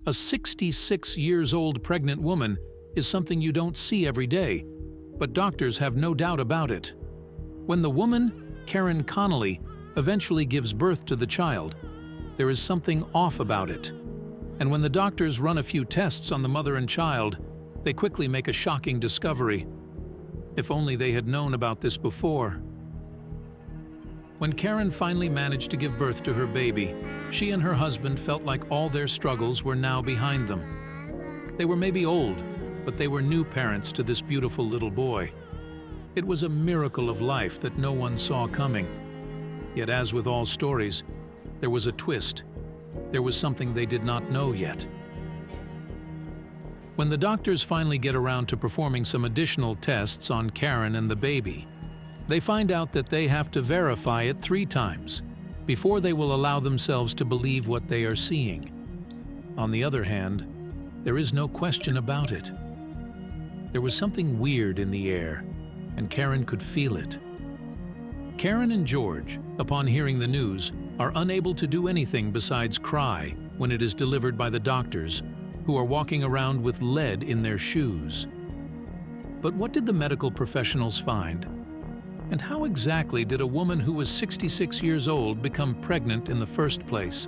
A 66-year-old pregnant woman is something you don't see every day, but doctors have no doubt about it. When the woman, Karen Connolly, eventually gives birth to the child, there is something off about it. And when the doctors run a few tests on the mother and child, they quickly make a shocking discovery. If only they had known about this before. When Karen finally managed to give birth to her baby, she and her husband felt like all their struggles were now behind them. They were maybe old, but they were new parents to this beautiful little boy. It was a miracle of life that no one saw coming. Yet as with all stories, there was a twist. There was something they did not know yet. When the doctors finally get around to performing some additional tests on Karen and the baby, they find out that they have to verify it 3 times before they will allow themselves to believe what they are seeing. On the other hand, there is no question about it. There was something weird in the air, and Karen could feel it. Karen and George, upon hearing the news, are unable to do anything besides cry when it is delivered by the doctors, who are walking around with lead in their shoes. But what did the medical professionals find? And how exactly did a woman who was 66 years old become pregnant in the first place?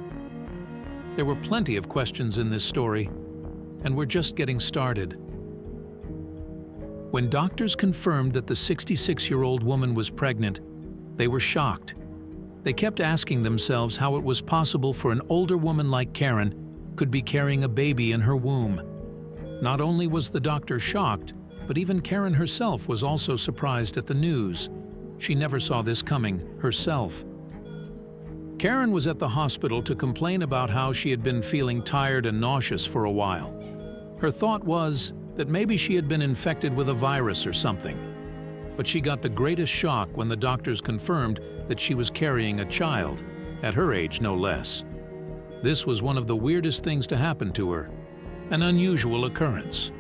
There were plenty of questions in this story, and we're just getting started. When doctors confirmed that the 66-year-old woman was pregnant, they were shocked. They kept asking themselves how it was possible for an older woman like Karen could be carrying a baby in her womb. Not only was the doctor shocked, but even Karen herself was also surprised at the news. She never saw this coming herself. Karen was at the hospital to complain about how she had been feeling tired and nauseous for a while. Her thought was that maybe she had been infected with a virus or something. But she got the greatest shock when the doctors confirmed that she was carrying a child, at her age no less. This was one of the weirdest things to happen to her, an unusual occurrence.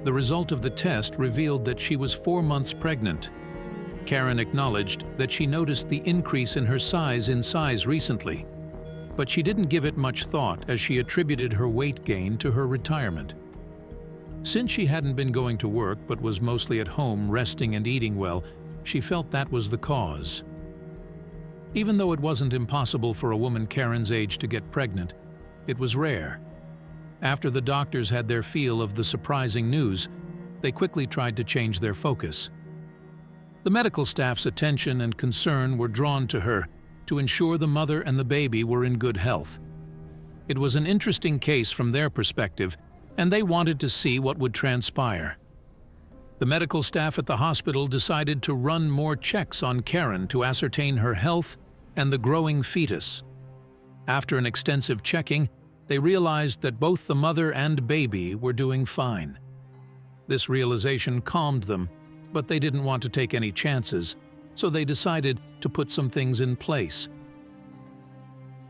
The result of the test revealed that she was 4 months pregnant. Karen acknowledged that she noticed the increase in her size recently, but she didn't give it much thought as she attributed her weight gain to her retirement. Since she hadn't been going to work but was mostly at home resting and eating well, she felt that was the cause. Even though it wasn't impossible for a woman Karen's age to get pregnant, it was rare. After the doctors had their feel of the surprising news, they quickly tried to change their focus. The medical staff's attention and concern were drawn to her to ensure the mother and the baby were in good health. It was an interesting case from their perspective, and they wanted to see what would transpire. The medical staff at the hospital decided to run more checks on Karen to ascertain her health and the growing fetus. After an extensive checking, they realized that both the mother and baby were doing fine. This realization calmed them, but they didn't want to take any chances, so they decided to put some things in place.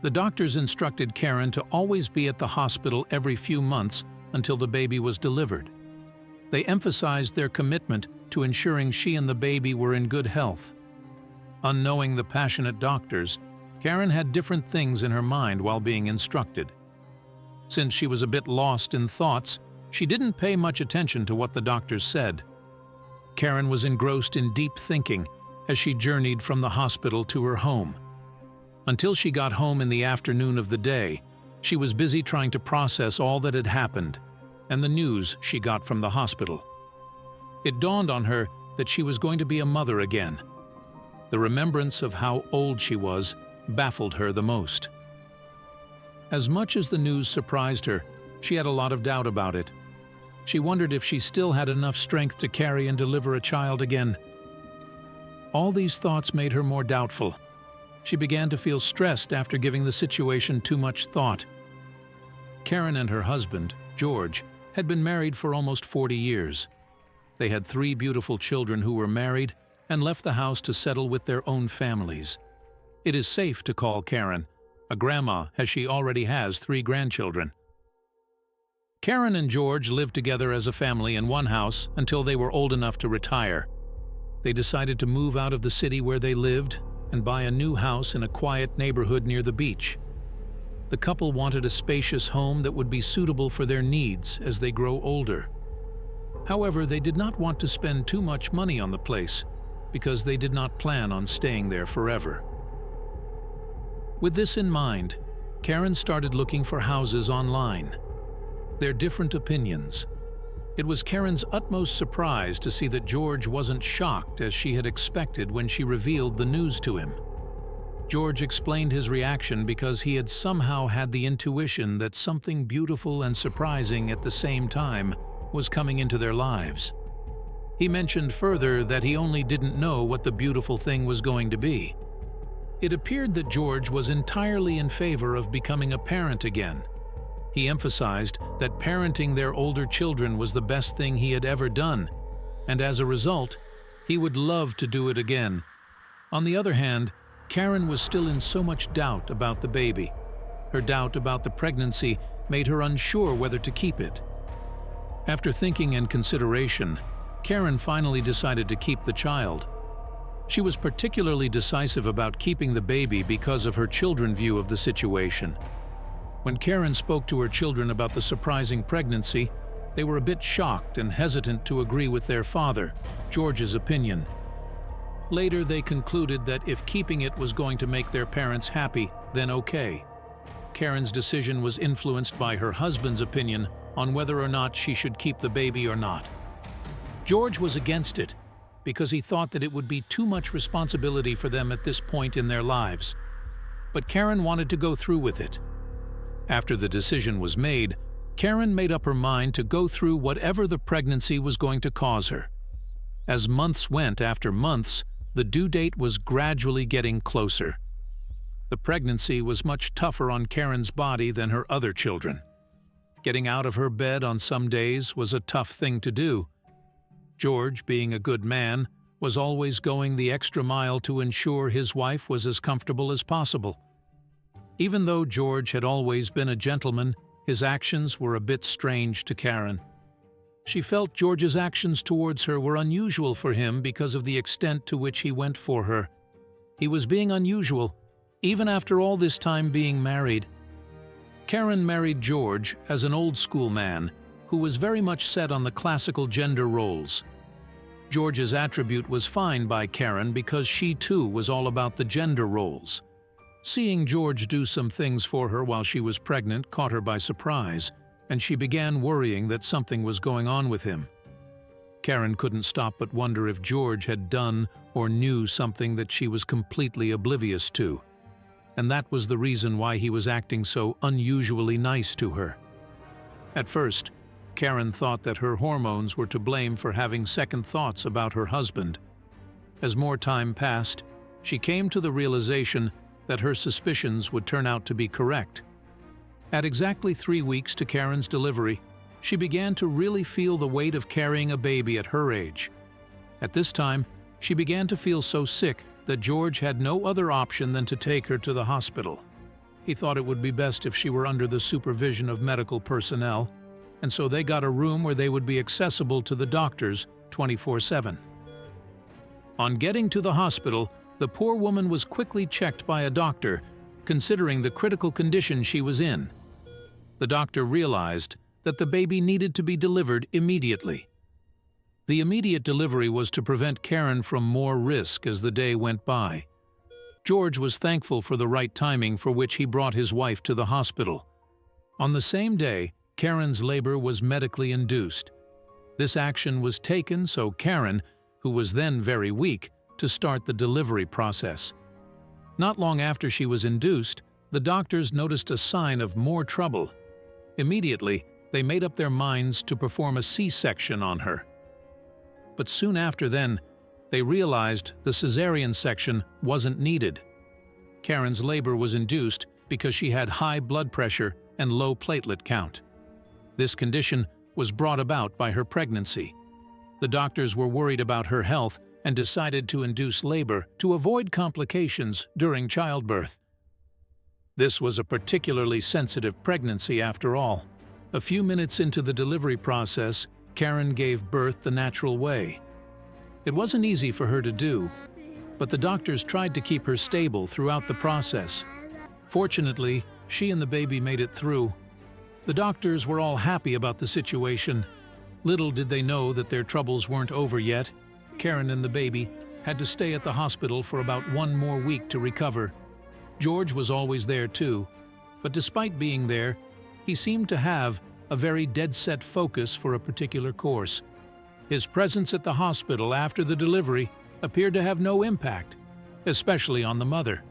The doctors instructed Karen to always be at the hospital every few months until the baby was delivered. They emphasized their commitment to ensuring she and the baby were in good health. Unknowing the passionate doctors, Karen had different things in her mind while being instructed. Since she was a bit lost in thoughts, she didn't pay much attention to what the doctors said. Karen was engrossed in deep thinking as she journeyed from the hospital to her home. Until she got home in the afternoon of the day, she was busy trying to process all that had happened and the news she got from the hospital. It dawned on her that she was going to be a mother again. The remembrance of how old she was baffled her the most. As much as the news surprised her, she had a lot of doubt about it. She wondered if she still had enough strength to carry and deliver a child again. All these thoughts made her more doubtful. She began to feel stressed after giving the situation too much thought. Karen and her husband, George, had been married for almost 40 years. They had 3 beautiful children who were married and left the house to settle with their own families. It is safe to call Karen a grandma, as she already has 3 grandchildren. Karen and George lived together as a family in one house until they were old enough to retire. They decided to move out of the city where they lived and buy a new house in a quiet neighborhood near the beach. The couple wanted a spacious home that would be suitable for their needs as they grow older. However, they did not want to spend too much money on the place because they did not plan on staying there forever. With this in mind, Karen started looking for houses online. Their different opinions. It was Karen's utmost surprise to see that George wasn't shocked as she had expected when she revealed the news to him. George explained his reaction because he had somehow had the intuition that something beautiful and surprising at the same time was coming into their lives. He mentioned further that he only didn't know what the beautiful thing was going to be. It appeared that George was entirely in favor of becoming a parent again. He emphasized that parenting their older children was the best thing he had ever done, and as a result, he would love to do it again. On the other hand, Karen was still in so much doubt about the baby. Her doubt about the pregnancy made her unsure whether to keep it. After thinking and consideration, Karen finally decided to keep the child. She was particularly decisive about keeping the baby because of her children's view of the situation. When Karen spoke to her children about the surprising pregnancy, they were a bit shocked and hesitant to agree with their father, George's opinion. Later, they concluded that if keeping it was going to make their parents happy, then okay. Karen's decision was influenced by her husband's opinion on whether or not she should keep the baby or not. George was against it because he thought that it would be too much responsibility for them at this point in their lives. But Karen wanted to go through with it. After the decision was made, Karen made up her mind to go through whatever the pregnancy was going to cause her. As months went after months, the due date was gradually getting closer. The pregnancy was much tougher on Karen's body than her other children. Getting out of her bed on some days was a tough thing to do. George, being a good man, was always going the extra mile to ensure his wife was as comfortable as possible. Even though George had always been a gentleman, his actions were a bit strange to Karen. She felt George's actions towards her were unusual for him because of the extent to which he went for her. He was being unusual, even after all this time being married. Karen married George as an old-school man who was very much set on the classical gender roles. George's attribute was fine by Karen because she too was all about the gender roles. Seeing George do some things for her while she was pregnant caught her by surprise, and she began worrying that something was going on with him. Karen couldn't stop but wonder if George had done or knew something that she was completely oblivious to, and that was the reason why he was acting so unusually nice to her. At first, Karen thought that her hormones were to blame for having second thoughts about her husband. As more time passed, she came to the realization that her suspicions would turn out to be correct. At exactly 3 weeks to Karen's delivery, she began to really feel the weight of carrying a baby at her age. At this time, she began to feel so sick that George had no other option than to take her to the hospital. He thought it would be best if she were under the supervision of medical personnel, and so they got a room where they would be accessible to the doctors 24/7. On getting to the hospital, the poor woman was quickly checked by a doctor, considering the critical condition she was in. The doctor realized that the baby needed to be delivered immediately. The immediate delivery was to prevent Karen from more risk as the day went by. George was thankful for the right timing for which he brought his wife to the hospital. On the same day, Karen's labor was medically induced. This action was taken so Karen, who was then very weak, to start the delivery process. Not long after she was induced, the doctors noticed a sign of more trouble. Immediately, they made up their minds to perform a C-section on her. But soon after then, they realized the cesarean section wasn't needed. Karen's labor was induced because she had high blood pressure and low platelet count. This condition was brought about by her pregnancy. The doctors were worried about her health and decided to induce labor to avoid complications during childbirth. This was a particularly sensitive pregnancy after all. A few minutes into the delivery process, Karen gave birth the natural way. It wasn't easy for her to do, but the doctors tried to keep her stable throughout the process. Fortunately, She and the baby made it through. The doctors were all happy about the situation. Little did they know that their troubles weren't over yet. Karen and the baby had to stay at the hospital for about 1 more week to recover. George was always there too, but despite being there, he seemed to have a very dead-set focus for a particular course. His presence at the hospital after the delivery appeared to have no impact, especially on the mother.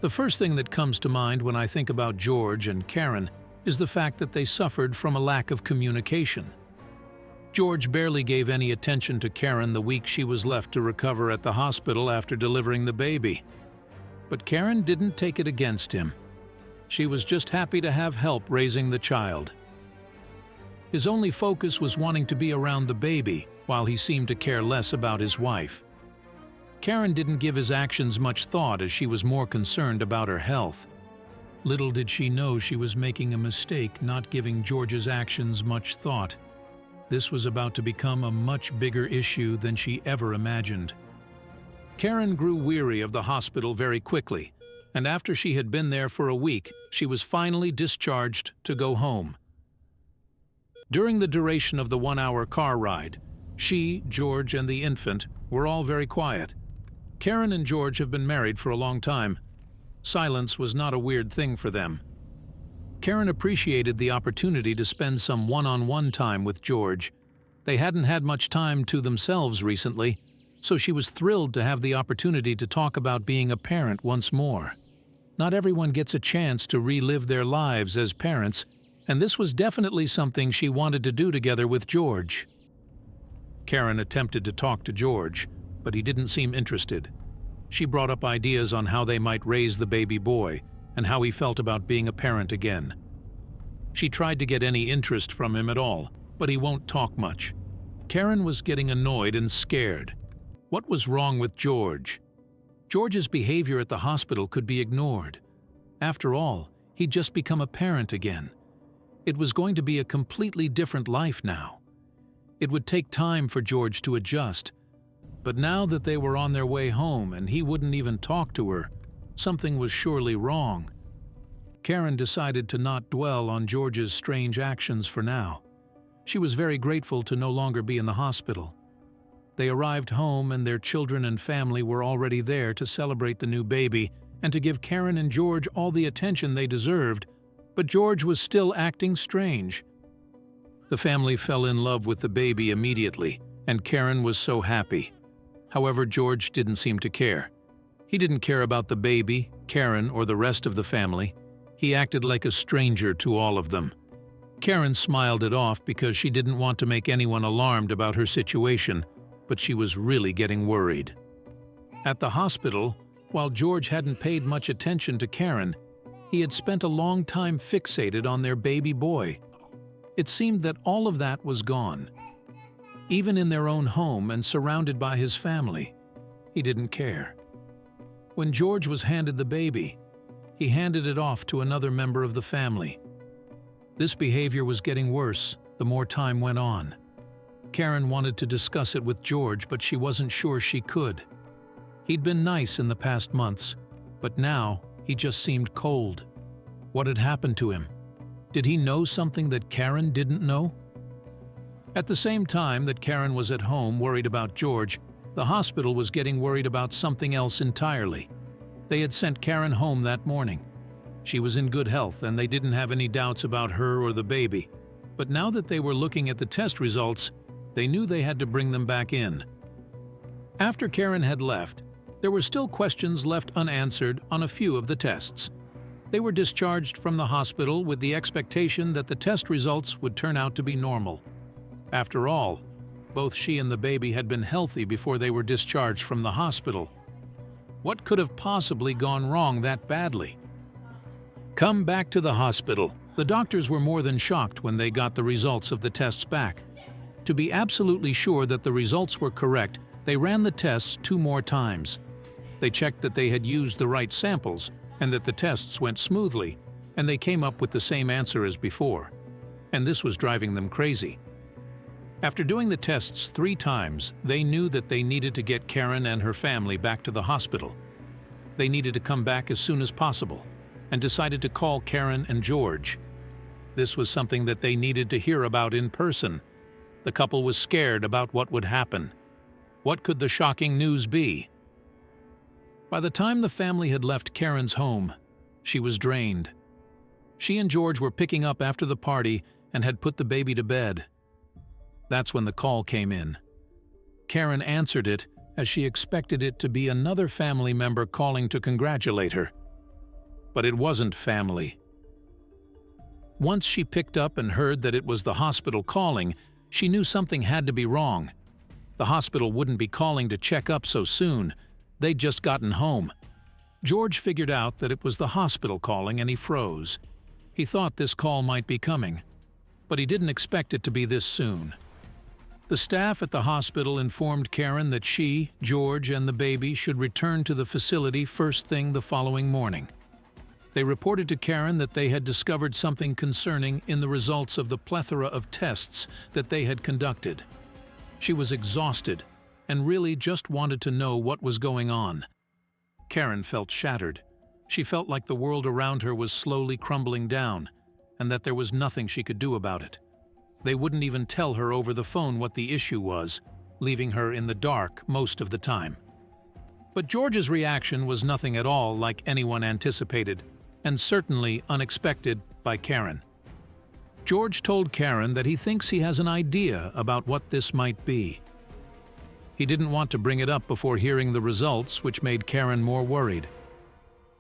The first thing that comes to mind when I think about George and Karen is the fact that they suffered from a lack of communication. George barely gave any attention to Karen the week she was left to recover at the hospital after delivering the baby. But Karen didn't take it against him. She was just happy to have help raising the child. His only focus was wanting to be around the baby, while he seemed to care less about his wife. Karen didn't give his actions much thought as she was more concerned about her health. Little did she know she was making a mistake not giving George's actions much thought. This was about to become a much bigger issue than she ever imagined. Karen grew weary of the hospital very quickly, and after she had been there for a week, she was finally discharged to go home. During the duration of the 1-hour car ride, she, George, and the infant were all very quiet. Karen and George have been married for a long time. Silence was not a weird thing for them. Karen appreciated the opportunity to spend some one-on-one time with George. They hadn't had much time to themselves recently, so she was thrilled to have the opportunity to talk about being a parent once more. Not everyone gets a chance to relive their lives as parents, and this was definitely something she wanted to do together with George. Karen attempted to talk to George, but he didn't seem interested. She brought up ideas on how they might raise the baby boy and how he felt about being a parent again. She tried to get any interest from him at all, but he won't talk much. Karen was getting annoyed and scared. What was wrong with George? George's behavior at the hospital could be ignored. After all, he'd just become a parent again. It was going to be a completely different life now. It would take time for George to adjust, but now that they were on their way home and he wouldn't even talk to her, something was surely wrong. Karen decided to not dwell on George's strange actions for now. She was very grateful to no longer be in the hospital. They arrived home and their children and family were already there to celebrate the new baby and to give Karen and George all the attention they deserved, but George was still acting strange. The family fell in love with the baby immediately, and Karen was so happy. However, George didn't seem to care. He didn't care about the baby, Karen, or the rest of the family. He acted like a stranger to all of them. Karen smiled it off because she didn't want to make anyone alarmed about her situation, but she was really getting worried. At the hospital, while George hadn't paid much attention to Karen, he had spent a long time fixated on their baby boy. It seemed that all of that was gone. Even in their own home and surrounded by his family, he didn't care. When George was handed the baby, he handed it off to another member of the family. This behavior was getting worse the more time went on. Karen wanted to discuss it with George, but she wasn't sure she could. He'd been nice in the past months, but now he just seemed cold. What had happened to him? Did he know something that Karen didn't know? At the same time that Karen was at home worried about George, the hospital was getting worried about something else entirely. They had sent Karen home that morning. She was in good health and they didn't have any doubts about her or the baby. But now that they were looking at the test results, they knew they had to bring them back in. After Karen had left, there were still questions left unanswered on a few of the tests. They were discharged from the hospital with the expectation that the test results would turn out to be normal. After all, both she and the baby had been healthy before they were discharged from the hospital. What could have possibly gone wrong that badly? Come back to the hospital. The doctors were more than shocked when they got the results of the tests back. To be absolutely sure that the results were correct, they ran the tests 2 more times. They checked that they had used the right samples and that the tests went smoothly, and they came up with the same answer as before. And this was driving them crazy. After doing the tests 3 times, they knew that they needed to get Karen and her family back to the hospital. They needed to come back as soon as possible. and decided to call Karen and George. This was something that they needed to hear about in person. The couple was scared about what would happen. What could the shocking news be? By the time the family had left Karen's home, she was drained. She and George were picking up after the party and had put the baby to bed. That's when the call came in. Karen answered it as she expected it to be another family member calling to congratulate her. But it wasn't family. Once she picked up and heard that it was the hospital calling, she knew something had to be wrong. The hospital wouldn't be calling to check up so soon. They'd just gotten home. George figured out that it was the hospital calling and he froze. He thought this call might be coming, but he didn't expect it to be this soon. The staff at the hospital informed Karen that she, George, and the baby should return to the facility first thing the following morning. They reported to Karen that they had discovered something concerning in the results of the plethora of tests that they had conducted. She was exhausted and really just wanted to know what was going on. Karen felt shattered. She felt like the world around her was slowly crumbling down and that there was nothing she could do about it. They wouldn't even tell her over the phone what the issue was, leaving her in the dark most of the time. But George's reaction was nothing at all like anyone anticipated, and certainly unexpected by Karen. George told Karen that he thinks he has an idea about what this might be. He didn't want to bring it up before hearing the results, which made Karen more worried.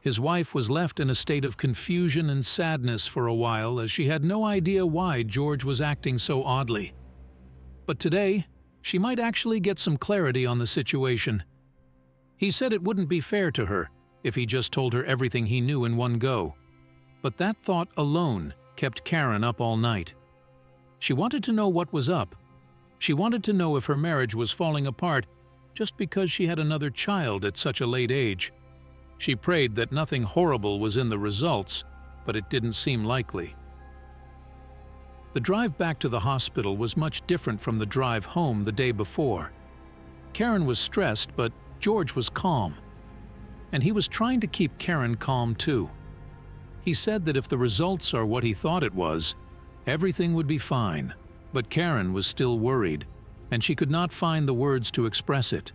His wife was left in a state of confusion and sadness for a while as she had no idea why George was acting so oddly. But today, she might actually get some clarity on the situation. He said it wouldn't be fair to her if he just told her everything he knew in one go. But that thought alone kept Karen up all night. She wanted to know what was up. She wanted to know if her marriage was falling apart just because she had another child at such a late age. She prayed that nothing horrible was in the results, but it didn't seem likely. The drive back to the hospital was much different from the drive home the day before. Karen was stressed, but George was calm. And he was trying to keep Karen calm too. He said that if the results are what he thought it was, everything would be fine. But Karen was still worried, and she could not find the words to express it.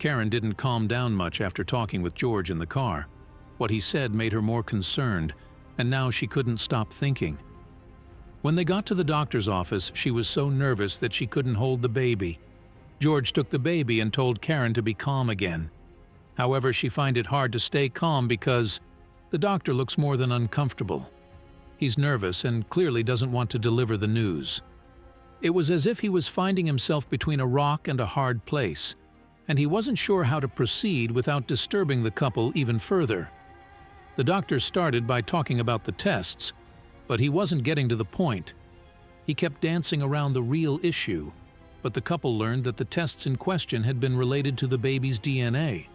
Karen didn't calm down much after talking with George in the car. What he said made her more concerned, and now she couldn't stop thinking. When they got to the doctor's office, she was so nervous that she couldn't hold the baby. George took the baby and told Karen to be calm again. However, she found it hard to stay calm because the doctor looks more than uncomfortable. He's nervous and clearly doesn't want to deliver the news. It was as if he was finding himself between a rock and a hard place, and he wasn't sure how to proceed without disturbing the couple even further. The doctor started by talking about the tests, but he wasn't getting to the point. He kept dancing around the real issue, but the couple learned that the tests in question had been related to the baby's DNA.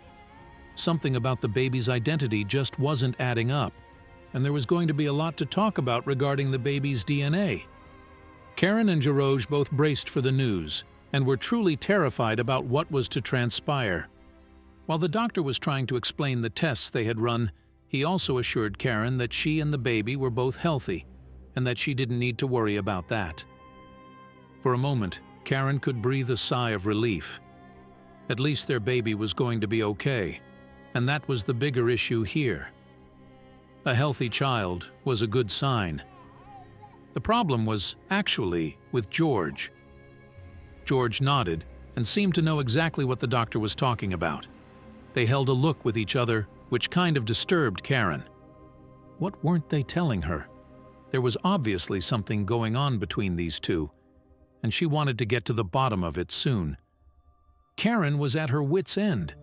Something about the baby's identity just wasn't adding up, and there was going to be a lot to talk about regarding the baby's DNA. Karen and George both braced for the news and were truly terrified about what was to transpire. While the doctor was trying to explain the tests they had run, he also assured Karen that she and the baby were both healthy and that she didn't need to worry about that. For a moment, Karen could breathe a sigh of relief. At least their baby was going to be okay, and that was the bigger issue here. A healthy child was a good sign. The problem was actually with George. George nodded and seemed to know exactly what the doctor was talking about. They held a look with each other, which kind of disturbed Karen. What weren't they telling her? There was obviously something going on between these two, and she wanted to get to the bottom of it soon. Karen was at her wit's end.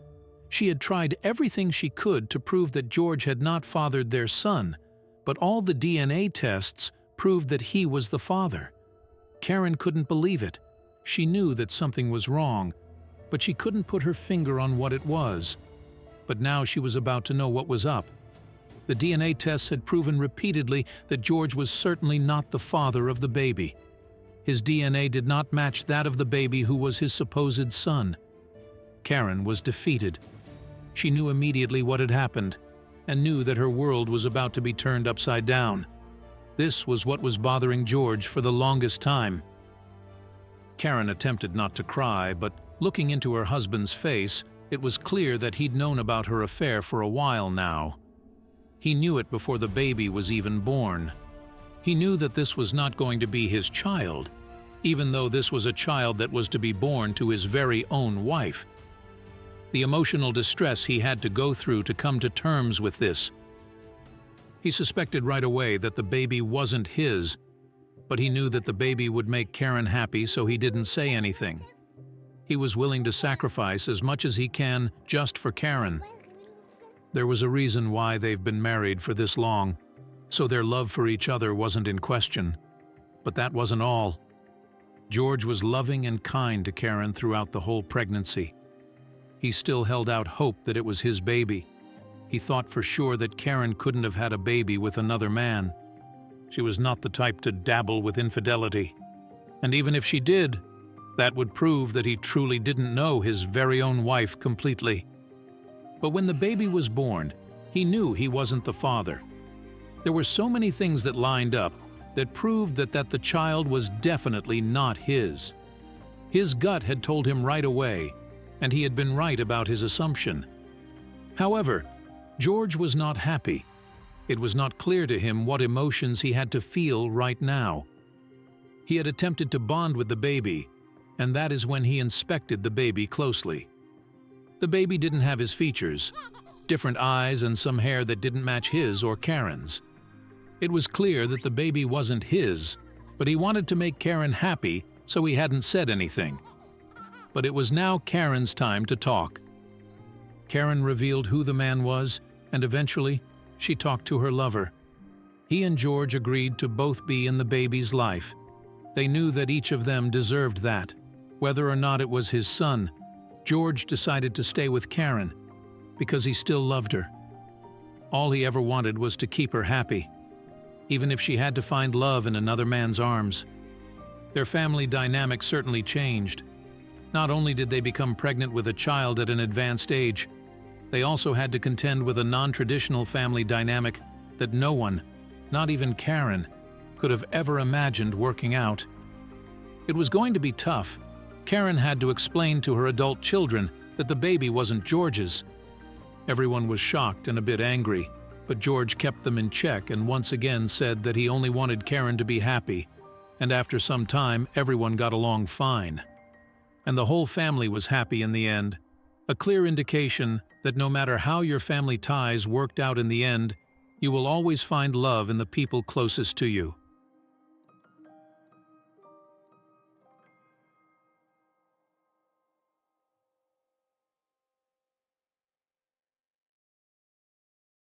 She had tried everything she could to prove that George had not fathered their son, but all the DNA tests proved that he was the father. Karen couldn't believe it. She knew that something was wrong, but she couldn't put her finger on what it was. But now she was about to know what was up. The DNA tests had proven repeatedly that George was certainly not the father of the baby. His DNA did not match that of the baby who was his supposed son. Karen was defeated. She knew immediately what had happened. and knew that her world was about to be turned upside down. This was what was bothering George for the longest time. Karen attempted not to cry, but looking into her husband's face, it was clear that he'd known about her affair for a while now. He knew it before the baby was even born. He knew that this was not going to be his child, even though this was a child that was to be born to his very own wife. The emotional distress he had to go through to come to terms with this. He suspected right away that the baby wasn't his, but he knew that the baby would make Karen happy, so he didn't say anything. He was willing to sacrifice as much as he can just for Karen. There was a reason why they've been married for this long, so their love for each other wasn't in question. But that wasn't all. George was loving and kind to Karen throughout the whole pregnancy. He still held out hope that it was his baby. He thought for sure that Karen couldn't have had a baby with another man. She was not the type to dabble with infidelity. And even if she did, that would prove that he truly didn't know his very own wife completely. But when the baby was born, he knew he wasn't the father. There were so many things that lined up that proved that the child was definitely not his. His gut had told him right away, and he had been right about his assumption. However, George was not happy. It was not clear to him what emotions he had to feel right now. He had attempted to bond with the baby, and that is when he inspected the baby closely. The baby didn't have his features, different eyes and some hair that didn't match his or Karen's. It was clear that the baby wasn't his, but he wanted to make Karen happy, so he hadn't said anything. But it was now Karen's time to talk. Karen revealed who the man was, and eventually, she talked to her lover. He and George agreed to both be in the baby's life. They knew that each of them deserved that. Whether or not it was his son, George decided to stay with Karen because he still loved her. All he ever wanted was to keep her happy, even if she had to find love in another man's arms. Their family dynamic certainly changed. Not only did they become pregnant with a child at an advanced age, they also had to contend with a non-traditional family dynamic that no one, not even Karen, could have ever imagined working out. It was going to be tough. Karen had to explain to her adult children that the baby wasn't George's. Everyone was shocked and a bit angry, but George kept them in check and once again said that he only wanted Karen to be happy, and after some time everyone got along fine. And the whole family was happy in the end, a clear indication that no matter how your family ties worked out in the end, you will always find love in the people closest to you.